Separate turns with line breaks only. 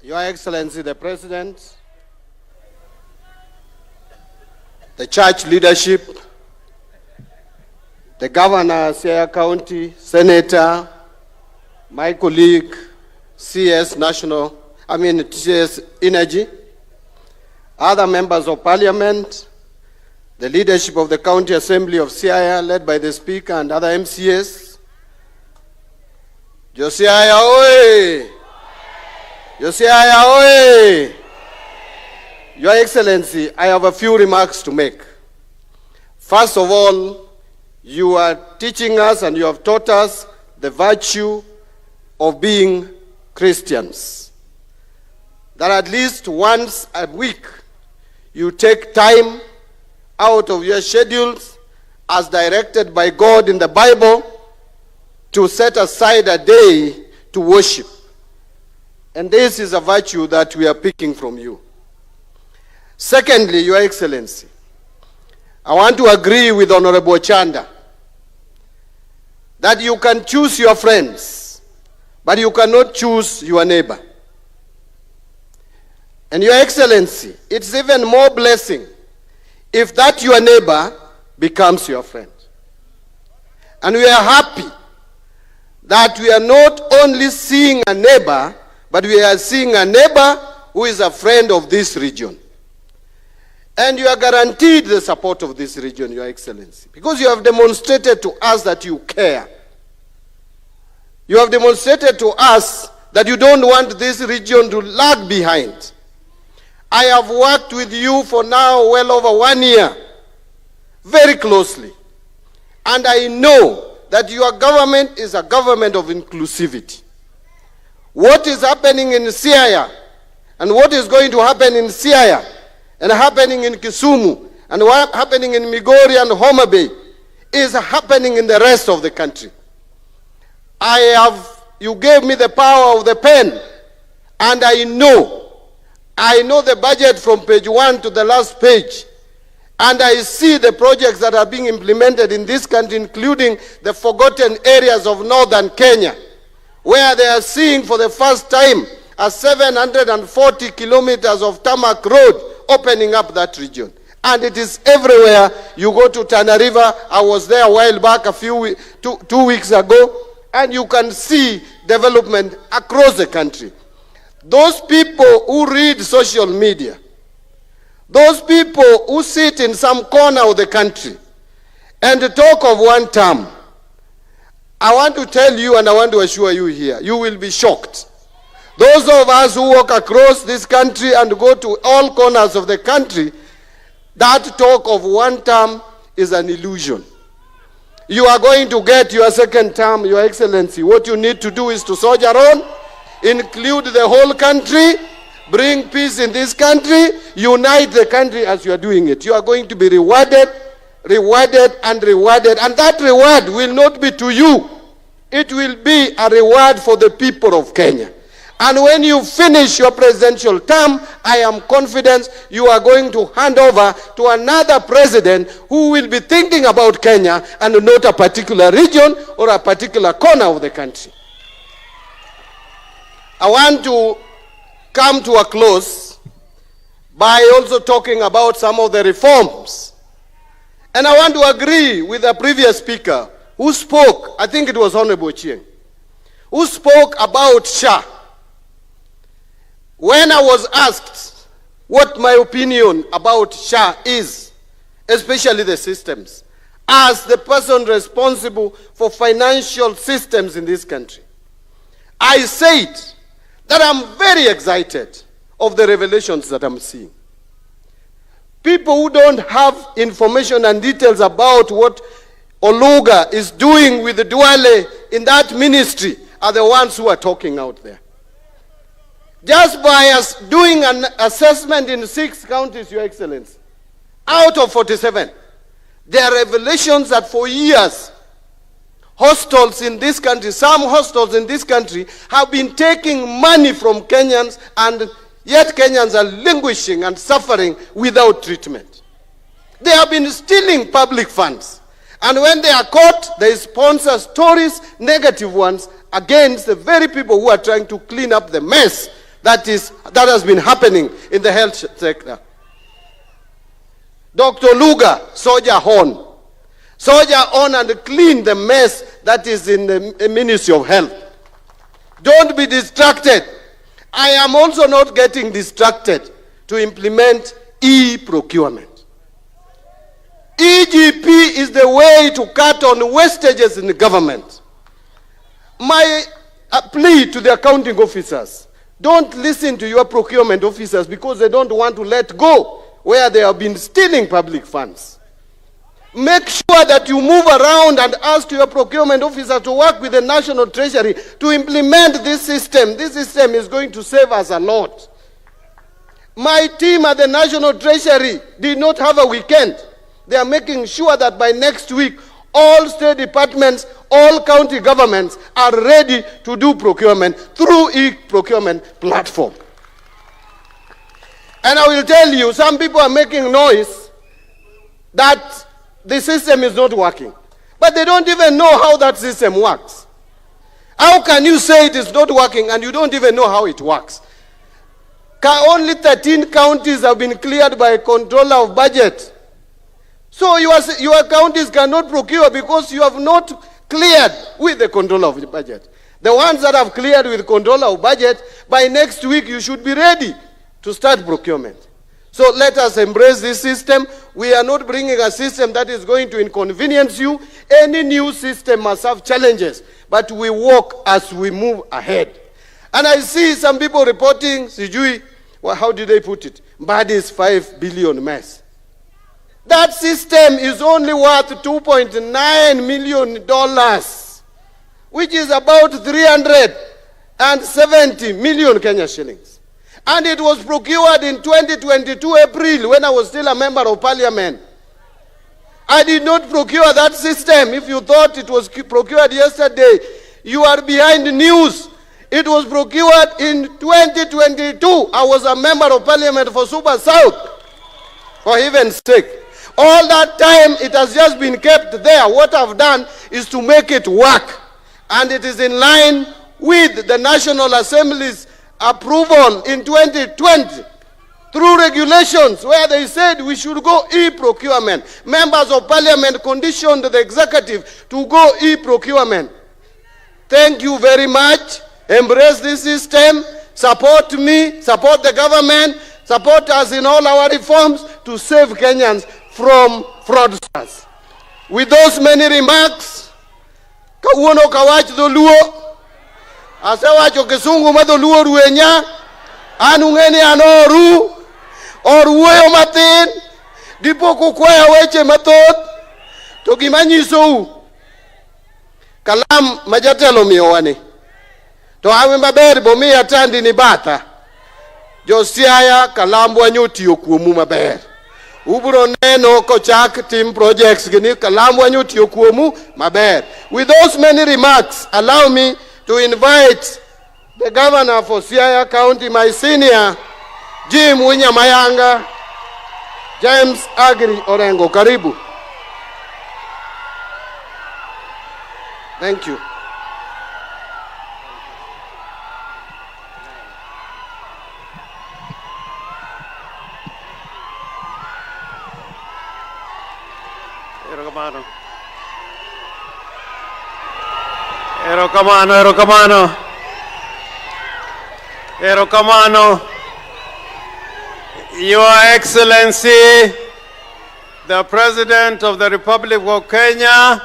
Your Excellency the President, the church leadership, the Governor, Siaya County, Senator, my colleague, CS Energy, other members of Parliament, the leadership of the County Assembly of Siaya, led by the Speaker and other MCAs. Josiaya Oye! Josiaya Oye! Your Excellency, I have a few remarks to make. First of all, you are teaching us and you have taught us the virtue of being Christians. That at least once a week, you take time out of your schedules as directed by God in the Bible to set aside a day to worship. And this is a virtue that we are picking from you. Secondly, Your Excellency, I want to agree with Honorable Chanda that you can choose your friends, but you cannot choose your neighbor. And Your Excellency, it's even more blessing if that your neighbor becomes your friend. And we are happy that we are not only seeing a neighbor, but we are seeing a neighbor who is a friend of this region. And you are guaranteed the support of this region, Your Excellency, because you have demonstrated to us that you care. You have demonstrated to us that you don't want this region to lag behind. I have worked with you for now well over 1 year, very closely. And I know that your government is a government of inclusivity. What is happening in Siaya and what is going to happen in Siaya and happening in Kisumu and what happening in Migori and Homa Bay is happening in the rest of the country. You gave me the power of the pen, and I know the budget from page 1 to the last page, and I see the projects that are being implemented in this country, including the forgotten areas of northern Kenya, where they are seeing for the first time a 740 kilometers of tarmac road opening up that region. And it is everywhere. You go to Tana River, I was there a while back, two weeks ago, and you can see development across the country. Those people who read social media, those people who sit in some corner of the country and talk of one term, I want to tell you and I want to assure you here, you will be shocked. Those of us who walk across this country and go to all corners of the country, that talk of one term is an illusion. You are going to get your second term, Your Excellency. What you need to do is to soldier on, include the whole country, bring peace in this country, unite the country as you are doing it. You are going to be rewarded, and rewarded. And that reward will not be to you. It will be a reward for the people of Kenya. And when you finish your presidential term, I am confident you are going to hand over to another president who will be thinking about Kenya and not a particular region or a particular corner of the country. I want to come to a close by also talking about some of the reforms. And I want to agree with the previous speaker who spoke, I think it was Honorable Chieng, who spoke about SHA. When I was asked what my opinion about SHA is, especially the systems, as the person responsible for financial systems in this country, I said that I'm very excited of the revelations that I'm seeing. People who don't have information and details about what Oluga is doing with the Duale in that ministry are the ones who are talking out there. Just by us doing an assessment in 6 counties, Your Excellency, out of 47, there are revelations that for years, hostels in this country, some hostels in this country have been taking money from Kenyans, and yet Kenyans are languishing and suffering without treatment. They have been stealing public funds. And when they are caught, they sponsor stories, negative ones, against the very people who are trying to clean up the mess that has been happening in the health sector. Dr. Luga, soldier on. Soldier on and clean the mess that is in the Ministry of Health. Don't be distracted. I am also not getting distracted to implement e-procurement. EGP is the way to cut on wastages in the government. My plea to the accounting officers, don't listen to your procurement officers because they don't want to let go where they have been stealing public funds. Make sure that you move around and ask your procurement officer to work with the National Treasury to implement this system. This system is going to save us a lot. My team at the National Treasury did not have a weekend. They are making sure that by next week, all state departments, all county governments are ready to do procurement through e-procurement platform. And I will tell you, some people are making noise that the system is not working. But they don't even know how that system works. How can you say it is not working and you don't even know how it works? Only 13 counties have been cleared by a controller of budget. So your counties cannot procure because you have not cleared with the controller of the budget. The ones that have cleared with the controller of budget, by next week you should be ready to start procurement. So let us embrace this system. We are not bringing a system that is going to inconvenience you. Any new system must have challenges, but we walk as we move ahead. And I see some people reporting, sijui, well, how did they put it? Mbadi's 5 billion mess. That system is only worth $2.9 million, which is about 370 million Kenya shillings. And it was procured in 2022 April when I was still a member of parliament. I did not procure that system. If you thought it was procured yesterday, you are behind the news. It was procured in 2022. I was a member of parliament for Super South. For heaven's sake. All that time, it has just been kept there. What I've done is to make it work. And it is in line with the National Assembly's approval in 2020 through regulations where they said we should go e-procurement. Members of parliament conditioned the executive to go e-procurement. Thank you very much. Embrace this system. Support me, support the government, support us in all our reforms to save Kenyans from fraudsters. With those many remarks, kauono kawach dholuo, asewacho kisungu madholuo ruenya, anung'eni anoru, oruoyo matin, dipo kukwaya weche mathoth, to gimanyisou, kalam majatelo miyowani, to awe maber bomiya tandi ni batha, Josiaya kalambwa nyutiyo kuomu maber. Ubro neno kochak team projects gini kalambwa nyutiyo kuomu maber. With those many remarks, allow me to invite the governor for Siaya County, my senior, Jim Winyamayanga, James Agri Orengo. Karibu. Thank you.
Erokamano. Your Excellency, the President of the Republic of Kenya,